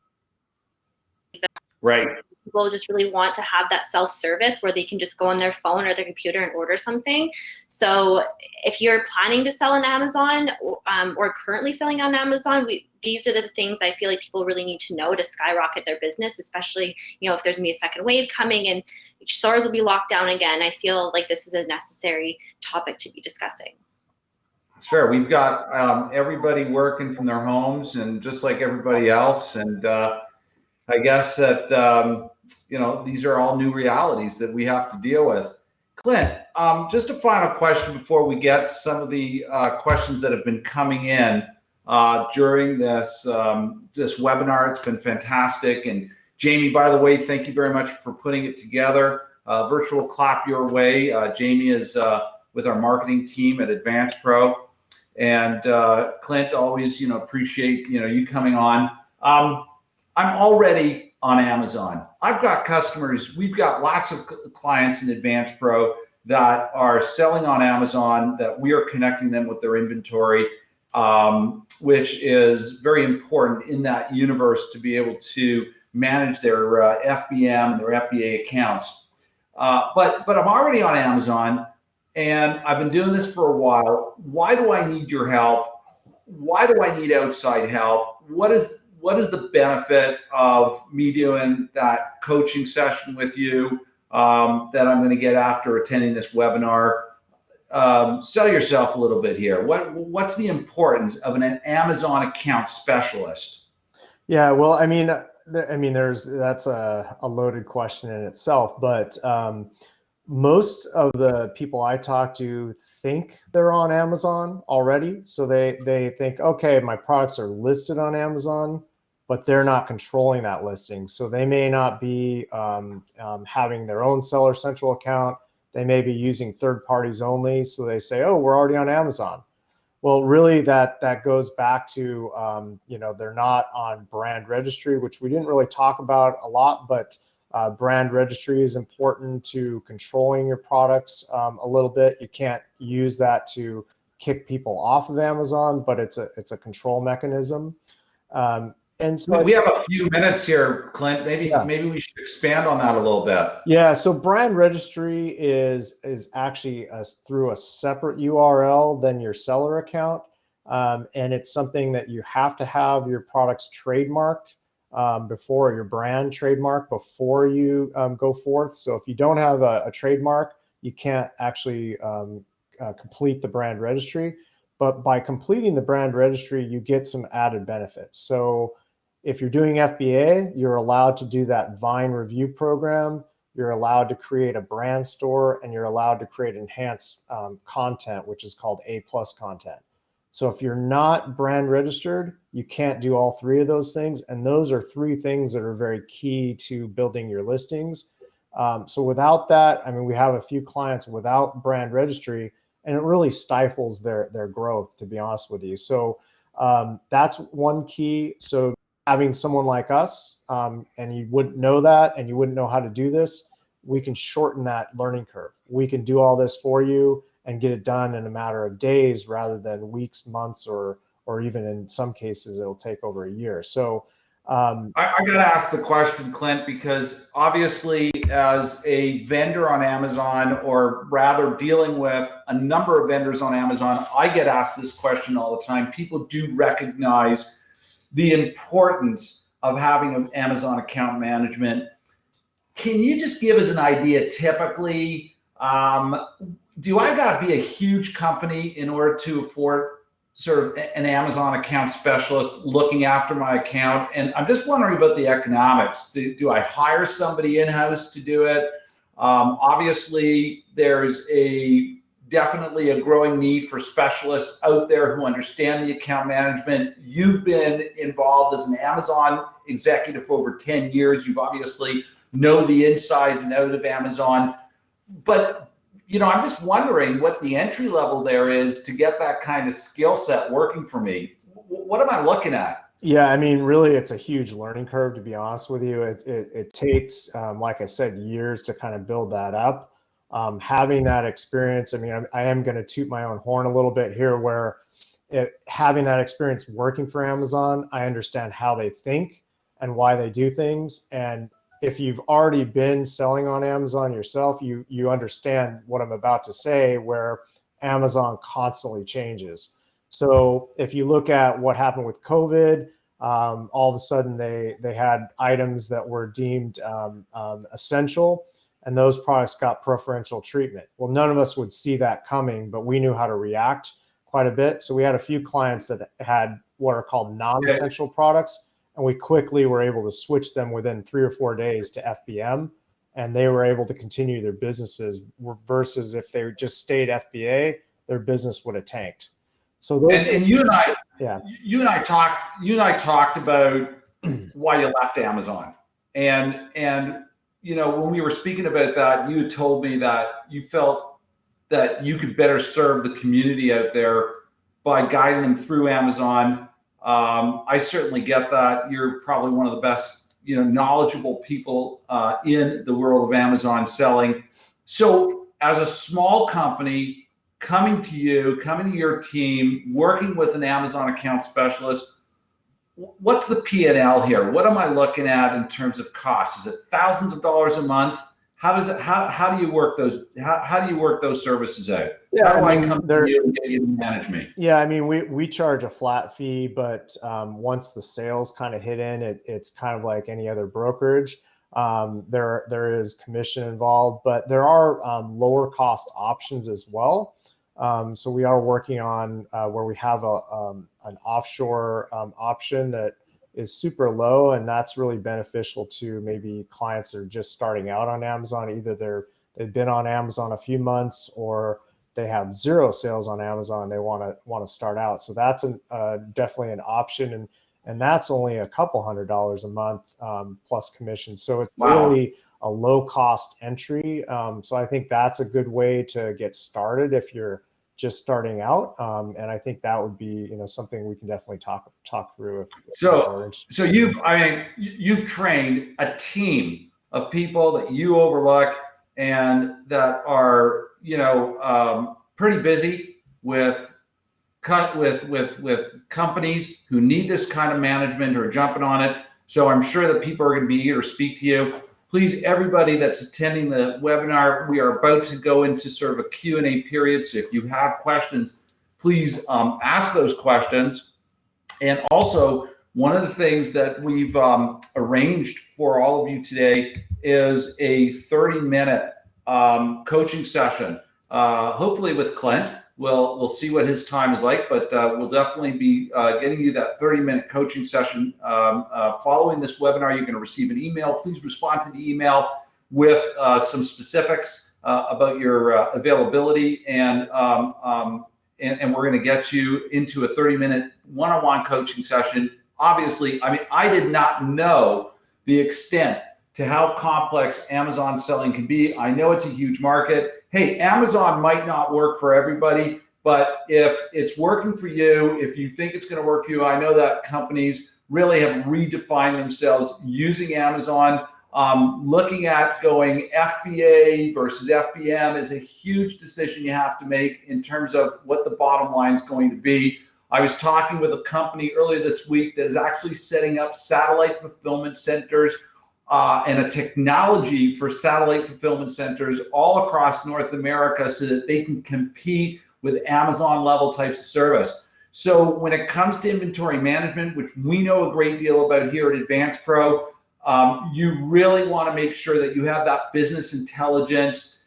Right. People just really want to have that self-service where they can just go on their phone or their computer and order something. So if you're planning to sell on Amazon or currently selling on Amazon, these are the things I feel like people really need to know to skyrocket their business, especially, if there's gonna be a second wave coming and stores will be locked down again. I feel like this is a necessary topic to be discussing. Sure. We've got everybody working from their homes, and just like everybody else. And I guess that, these are all new realities that we have to deal with. Clint, just a final question before we get some of the questions that have been coming in during this webinar. It's been fantastic. And Jamie, by the way, thank you very much for putting it together. virtual clap your way. Jamie is with our marketing team at AdvancePro, and Clint, always appreciate you coming on. I'm already on Amazon. I've got customers. We've got lots of clients in AdvancePro that are selling on Amazon, that we are connecting them with their inventory, which is very important in that universe to be able to manage their FBM and their FBA accounts. But I'm already on Amazon, and I've been doing this for a while. Why do I need your help? Why do I need outside help? What is the benefit of me doing that coaching session with you that I'm going to get after attending this webinar? Sell yourself a little bit here. What's the importance of an Amazon account specialist? Yeah, well, I mean, that's a loaded question in itself, but most of the people I talk to think they're on Amazon already. So they think, okay, my products are listed on Amazon, but they're not controlling that listing. So they may not be having their own Seller Central account. They may be using third parties only. So they say, oh, we're already on Amazon. Well, really, that goes back to, they're not on brand registry, which we didn't really talk about a lot, but brand registry is important to controlling your products a little bit. You can't use that to kick people off of Amazon, but it's a control mechanism. And so we have a few minutes here, Clint. Maybe we should expand on that a little bit. Yeah. So brand registry is actually through a separate URL than your seller account, and it's something that you have to have your products trademarked before your brand trademark before you go forth. So if you don't have a trademark, you can't actually complete the brand registry. But by completing the brand registry, you get some added benefits. So if you're doing FBA, you're allowed to do that Vine review program. You're allowed to create a brand store, and you're allowed to create enhanced content, which is called A+ content. So if you're not brand registered, you can't do all three of those things. And those are three things that are very key to building your listings. So without that, I mean, we have a few clients without brand registry, and it really stifles their growth, to be honest with you. So that's one key. So having someone like us, and you wouldn't know that, and you wouldn't know how to do this, we can shorten that learning curve. We can do all this for you and get it done in a matter of days rather than weeks, months, or even in some cases, it'll take over a year. So I got to ask the question, Clint, because obviously as a vendor on Amazon, or rather dealing with a number of vendors on Amazon, I get asked this question all the time. People do recognize the importance of having an Amazon account management. Can you just give us an idea, typically, do I got to be a huge company in order to afford sort of an Amazon account specialist looking after my account? And I'm just wondering about the economics. Do I hire somebody in-house to do it? Obviously, there's definitely a growing need for specialists out there who understand the account management. You've been involved as an Amazon executive for over 10 years. You've obviously know the insides and out of Amazon. But, I'm just wondering what the entry level there is to get that kind of skill set working for me. What am I looking at? Yeah, I mean, really, it's a huge learning curve, to be honest with you. It takes, like I said, years to kind of build that up. Having that experience, I mean, I am going to toot my own horn a little bit here, where having that experience working for Amazon, I understand how they think and why they do things. And if you've already been selling on Amazon yourself, you understand what I'm about to say, where Amazon constantly changes. So if you look at what happened with COVID, all of a sudden they had items that were deemed essential, and those products got preferential treatment. Well, none of us would see that coming, but we knew how to react quite a bit. So we had a few clients that had what are called non-essential products, and we quickly were able to switch them within 3 or 4 days to FBM, and they were able to continue their businesses, versus if they just stayed FBA, their business would have tanked. So and you and I talked about why you left Amazon, and when we were speaking about that, you had told me that you felt that you could better serve the community out there by guiding them through Amazon. I certainly get that. You're probably one of the best, knowledgeable people in the world of Amazon selling. So as a small company coming to your team, working with an Amazon account specialist, what's the P&L here? What am I looking at in terms of costs? Is it thousands of dollars a month? How do you work those? How do you work those services out? Yeah, how do I come to you and get you to manage me? Yeah, I mean, we charge a flat fee, but once the sales kind of hit in, it's kind of like any other brokerage. There is commission involved, but there are lower cost options as well. So we are working on where we have an offshore option that is super low, and that's really beneficial to maybe clients that are just starting out on Amazon. Either they've been on Amazon a few months, or they have zero sales on Amazon. They want to start out. So that's definitely an option, and that's only a couple $100 a month plus commission. So it's really a low cost entry. So I think that's a good way to get started if you're just starting out, and I think that would be something we can definitely talk through. So you've trained a team of people that you overlook and that are pretty busy with companies who need this kind of management or jumping on it. So I'm sure that people are going to be eager to speak to you. Please, everybody that's attending the webinar, we are about to go into sort of a Q&A period. So if you have questions, please ask those questions. And also, one of the things that we've arranged for all of you today is a 30-minute coaching session, hopefully with Clint. We'll see what his time is like, but we'll definitely be getting you that 30-minute coaching session. Following this webinar, you're going to receive an email. Please respond to the email with some specifics about your availability, and we're going to get you into a 30-minute one-on-one coaching session. Obviously, I did not know the extent to how complex Amazon selling can be. I know it's a huge market. Hey, Amazon might not work for everybody, but if it's working for you, if you think it's going to work for you, I know that companies really have redefined themselves using Amazon. Looking at going FBA versus FBM is a huge decision you have to make in terms of what the bottom line is going to be. I was talking with a company earlier this week that is actually setting up satellite fulfillment centers and a technology for satellite fulfillment centers all across North America so that they can compete with Amazon level types of service. So when it comes to inventory management, which we know a great deal about here at AdvancePro, you really want to make sure that you have that business intelligence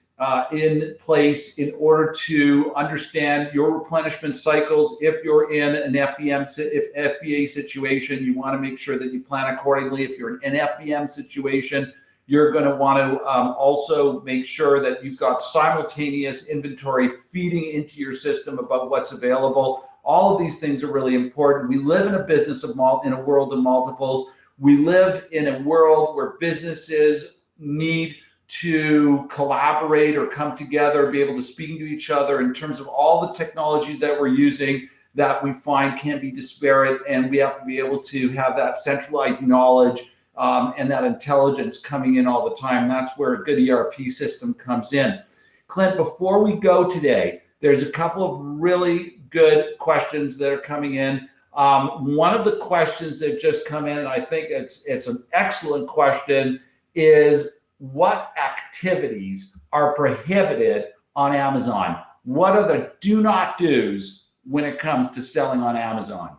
in place in order to understand your replenishment cycles. If you're in an FBA situation, you want to make sure that you plan accordingly. If you're in an FBM situation, you're going to want to also make sure that you've got simultaneous inventory feeding into your system about what's available. All of these things are really important. We live in a business in a world of multiples. We live in a world where businesses need to collaborate or come together, be able to speak to each other in terms of all the technologies that we're using that we find can be disparate, and we have to be able to have that centralized knowledge and that intelligence coming in all the time. That's where a good ERP system comes in. Clint, before we go today, there's a couple of really good questions that are coming in. One of the questions that just come in, and I think it's an excellent question, is what activities are prohibited on Amazon? What are the do not do's when it comes to selling on Amazon?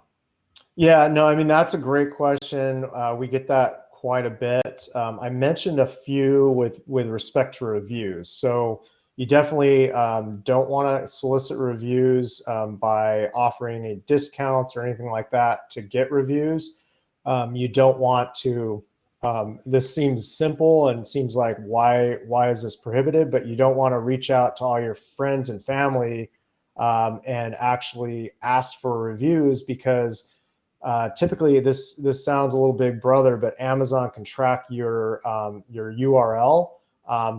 Yeah, no, I mean, that's a great question. We get that quite a bit. I mentioned a few with respect to reviews. So you definitely don't want to solicit reviews by offering any discounts or anything like that to get reviews. You don't want to, this seems simple and seems like why is this prohibited, but you don't want to reach out to all your friends and family and actually ask for reviews, because typically this sounds a little big brother, but Amazon can track your URL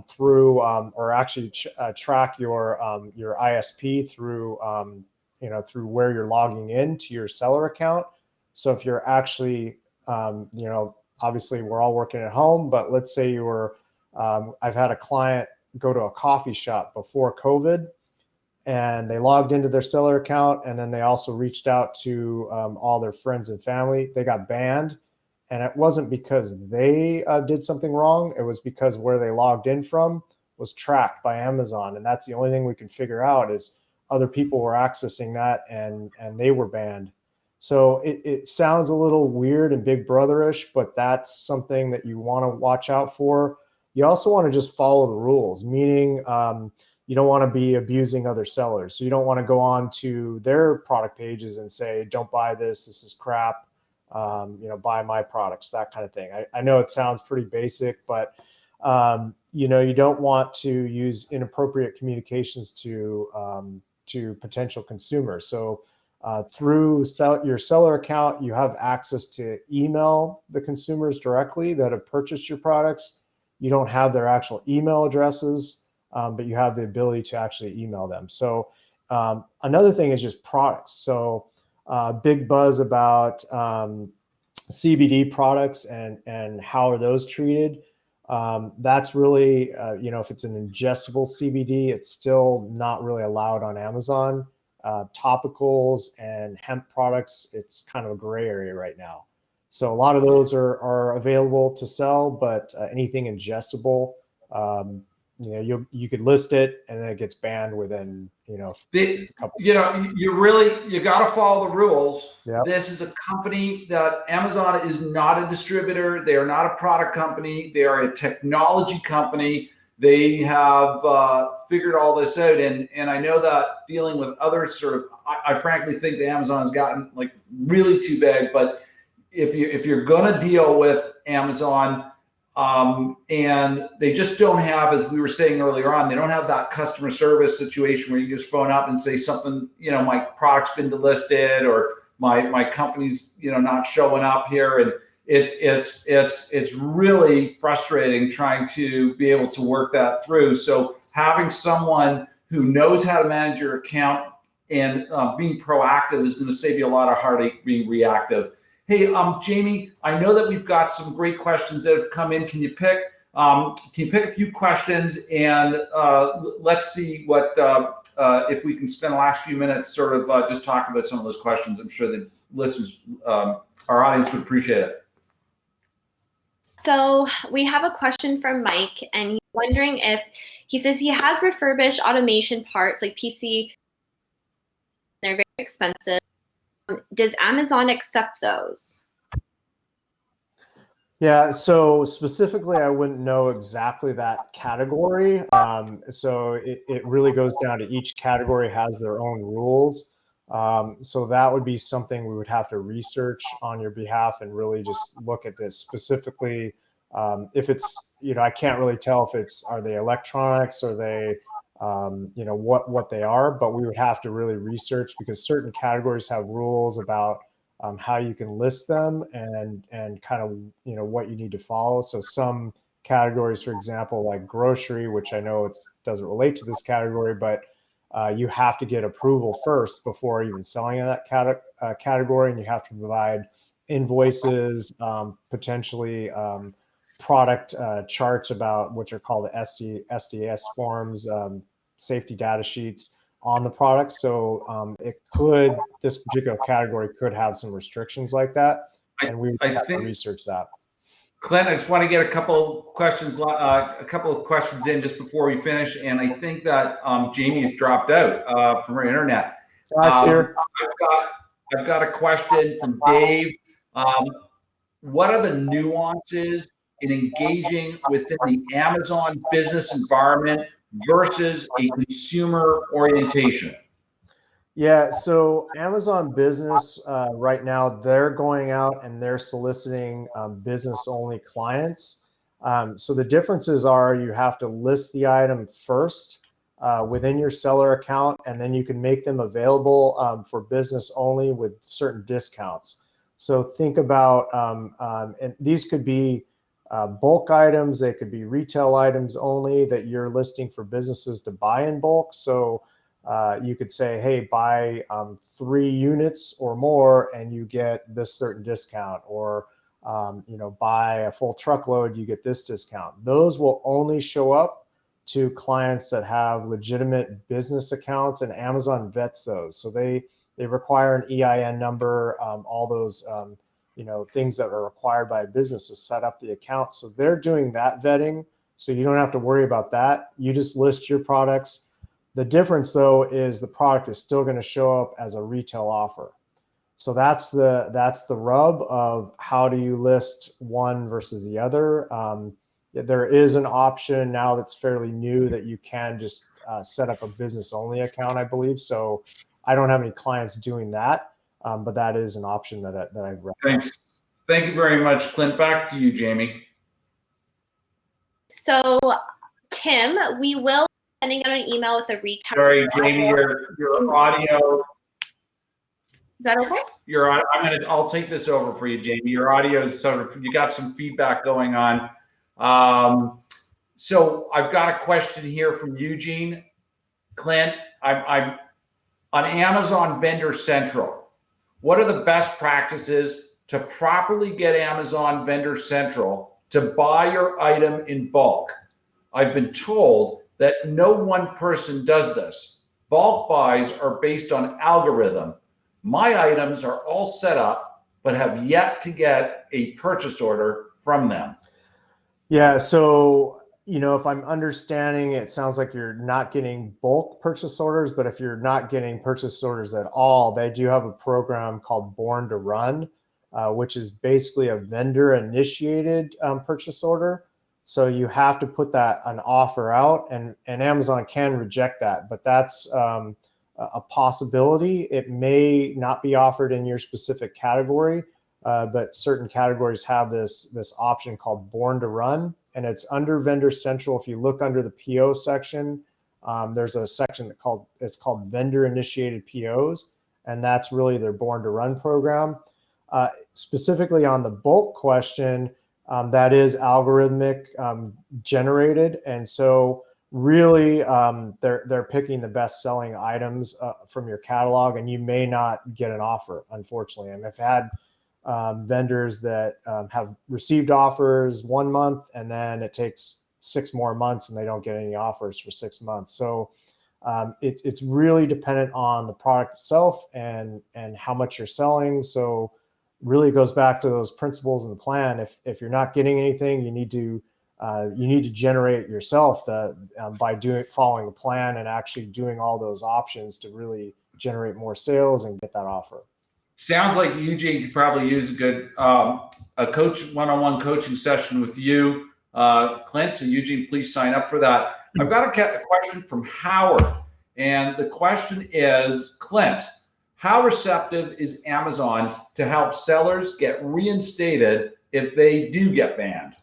through, or actually track your ISP through through where you're logging in to your seller account. So if you're actually obviously we're all working at home, but let's say you were I've had a client go to a coffee shop before COVID, and they logged into their seller account, and then they also reached out to all their friends and family. They got banned, and it wasn't because they did something wrong. It was because where they logged in from was tracked by Amazon, and that's the only thing we can figure out is other people were accessing that, and they were banned. So it sounds a little weird and big brotherish, but that's something that you want to watch out for. You also want to just follow the rules, meaning you don't want to be abusing other sellers. So you don't want to go on to their product pages and say, don't buy this, this is crap, buy my products, that kind of thing. I know it sounds pretty basic, but you don't want to use inappropriate communications to potential consumers. So through your seller account, you have access to email the consumers directly that have purchased your products. You don't have their actual email addresses, but you have the ability to actually email them. So another thing is just products. So big buzz about CBD products and how are those treated. That's really, if it's an ingestible CBD, it's still not really allowed on Amazon. Topicals and hemp products, it's kind of a gray area right now. So a lot of those are available to sell, but anything ingestible, you could list it and then it gets banned within a couple. You got to follow the rules. Yep. This is a company that Amazon is not a distributor. They are not a product company. They are a technology company. They have figured all this out, and I know that dealing with other sort of, I frankly think that Amazon has gotten like really too big. But if you're going to deal with Amazon, and they just don't have, as we were saying earlier on, they don't have that customer service situation where you just phone up and say something, my product's been delisted, or my company's not showing up here, and it's really frustrating trying to be able to work that through. So having someone who knows how to manage your account and being proactive is going to save you a lot of heartache being reactive. Hey, Jamie, I know that we've got some great questions that have come in. Can you pick a few questions, and let's see what if we can spend the last few minutes sort of just talking about some of those questions. I'm sure the listeners, our audience, would appreciate it. So we have a question from Mike, and he's wondering if, he says he has refurbished automation parts like PC. They're very expensive. Does Amazon accept those? Yeah, so specifically, I wouldn't know exactly that category. So it really goes down to each category has their own rules. So that would be something we would have to research on your behalf and really just look at this specifically. If it's, I can't really tell if are they electronics or they, what they are, but we would have to really research because certain categories have rules about how you can list them and kind of, what you need to follow. So some categories, for example, like grocery, which I know it doesn't relate to this category, but you have to get approval first before even selling in that category, and you have to provide invoices, potentially product charts about which are called the SDS forms, safety data sheets on the product. So this particular category could have some restrictions like that, and we would have to research that. Clint, I just want to get a couple of questions in just before we finish, and I think that Jamie's dropped out from her internet. I see her. I've got a question from Dave. What are the nuances in engaging within the Amazon business environment versus a consumer orientation? Yeah, so Amazon Business right now, they're going out and they're soliciting business-only clients. So the differences are you have to list the item first within your seller account, and then you can make them available for business only with certain discounts. So think about, and these could be bulk items, they could be retail items only that you're listing for businesses to buy in bulk. So you could say, hey, buy 3 units or more and you get this certain discount, or buy a full truckload, you get this discount. Those will only show up to clients that have legitimate business accounts, and Amazon vets those. So they require an EIN number, all those things that are required by a business to set up the account. So they're doing that vetting. So you don't have to worry about that. You just list your products. The difference, though, is the product is still going to show up as a retail offer. So that's the rub of how do you list one versus the other. There is an option now that's fairly new that you can just set up a business only account, I believe. So I don't have any clients doing that, but that is an option that I've read. Thanks. Thank you very much, Clint. Back to you, Jamie. So, Tim, we will be sending out an email with a recap. Sorry, Jamie, your audio. Is that okay? I'll take this over for you, Jamie. Your audio is you got some feedback going on. So I've got a question here from Eugene. Clint, I'm on Amazon Vendor Central. What are the best practices to properly get Amazon Vendor Central to buy your item in bulk? I've been told that no one person does this. Bulk buys are based on algorithm. My items are all set up, but have yet to get a purchase order from them. Yeah, so if I'm understanding, it sounds like you're not getting bulk purchase orders, but if you're not getting purchase orders at all, they do have a program called Born to Run, which is basically a vendor initiated purchase order. So you have to put an offer out, and Amazon can reject that, but that's a possibility. It may not be offered in your specific category, but certain categories have this option called Born to Run, and it's under Vendor Central. If you look under the PO section, there's a section it's called Vendor Initiated POs, and that's really their Born to Run program. Specifically on the bulk question, that is algorithmic generated, and so really they're picking the best selling items from your catalog, and you may not get an offer, unfortunately. I mean, I've had vendors that have received offers 1 month, and then it takes 6 more months and they don't get any offers for 6 months. So it's really dependent on the product itself and how much you're selling. So really goes back to those principles in the plan. If you're not getting anything, you need to generate it yourself by following the plan and actually doing all those options to really generate more sales and get that offer. Sounds like Eugene could probably use a coach one-on-one coaching session with you, Clint. So Eugene, please sign up for that. I've got a question from Howard, and the question is, Clint, how receptive is Amazon to help sellers get reinstated if they do get banned?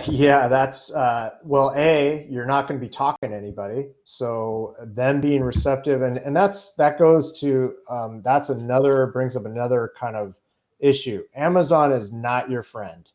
Yeah, that's you're not going to be talking to anybody. So them being receptive, and that goes to brings up another kind of issue. Amazon is not your friend.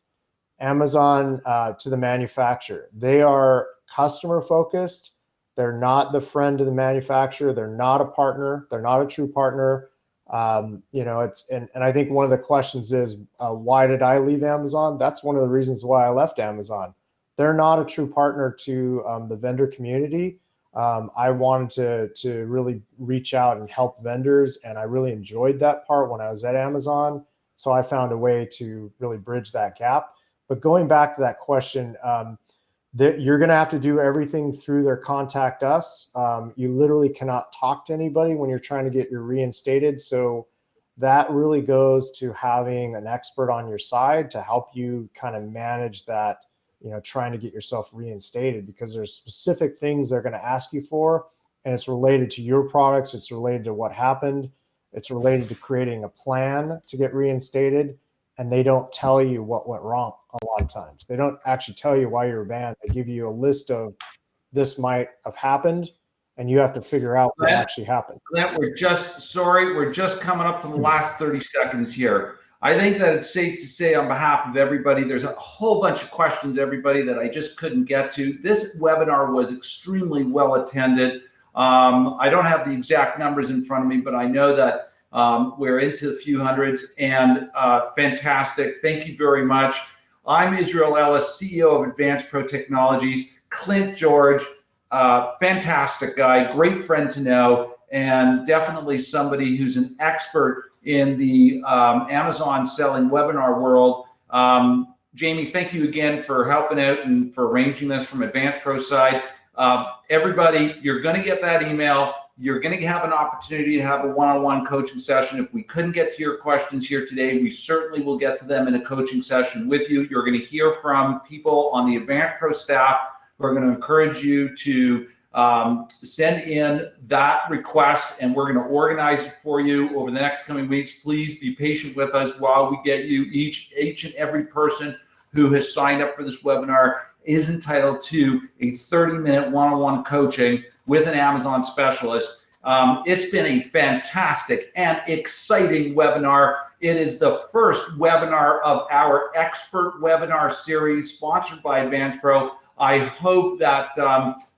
Amazon to the manufacturer, they are customer focused. They're not the friend of the manufacturer. They're not a partner. They're not a true partner. And I think one of the questions is, why did I leave Amazon? That's one of the reasons why I left Amazon. They're not a true partner to the vendor community. I wanted to really reach out and help vendors, and I really enjoyed that part when I was at Amazon. So I found a way to really bridge that gap. But going back to that question, that you're going to have to do everything through their contact us. You literally cannot talk to anybody when you're trying to get your reinstated. So that really goes to having an expert on your side to help you kind of manage that, trying to get yourself reinstated, because there's specific things they're going to ask you for, and it's related to your products. It's related to what happened. It's related to creating a plan to get reinstated. And they don't tell you what went wrong a lot of times. They don't actually tell you why you were banned. They give you a list of this might have happened, and you have to figure out what actually happened. Clint, we're just coming up to the last 30 seconds here. I think that it's safe to say on behalf of everybody, there's a whole bunch of questions, everybody, that I just couldn't get to. This webinar was extremely well attended. I don't have the exact numbers in front of me, but I know that we're into the few hundreds, and fantastic. Thank you very much. I'm Israel Ellis, CEO of AdvancePro Technologies. Clint George, fantastic guy, great friend to know, and definitely somebody who's an expert in the Amazon selling webinar world. Jamie, thank you again for helping out and for arranging this from AdvancePro side. Everybody, you're going to get that email. You're going to have an opportunity to have a one-on-one coaching session. If we couldn't get to your questions here today, we certainly will get to them in a coaching session with you. You're going to hear from people on the AdvancePro staff who are going to encourage you to send in that request, and we're going to organize it for you over the next coming weeks. Please be patient with us while we get you. Each and every person who has signed up for this webinar is entitled to a 30-minute one-on-one coaching with an Amazon specialist. It's been a fantastic and exciting webinar. It is the first webinar of our expert webinar series sponsored by AdvancePro. I hope that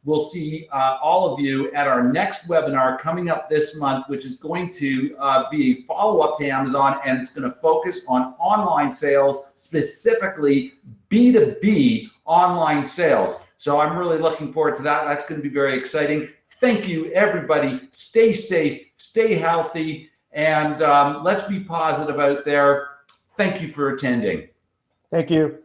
we'll see all of you at our next webinar coming up this month, which is going to be a follow-up to Amazon, and it's going to focus on online sales, specifically B2B online sales. So I'm really looking forward to that. That's going to be very exciting. Thank you, everybody. Stay safe, stay healthy, and let's be positive out there. Thank you for attending. Thank you.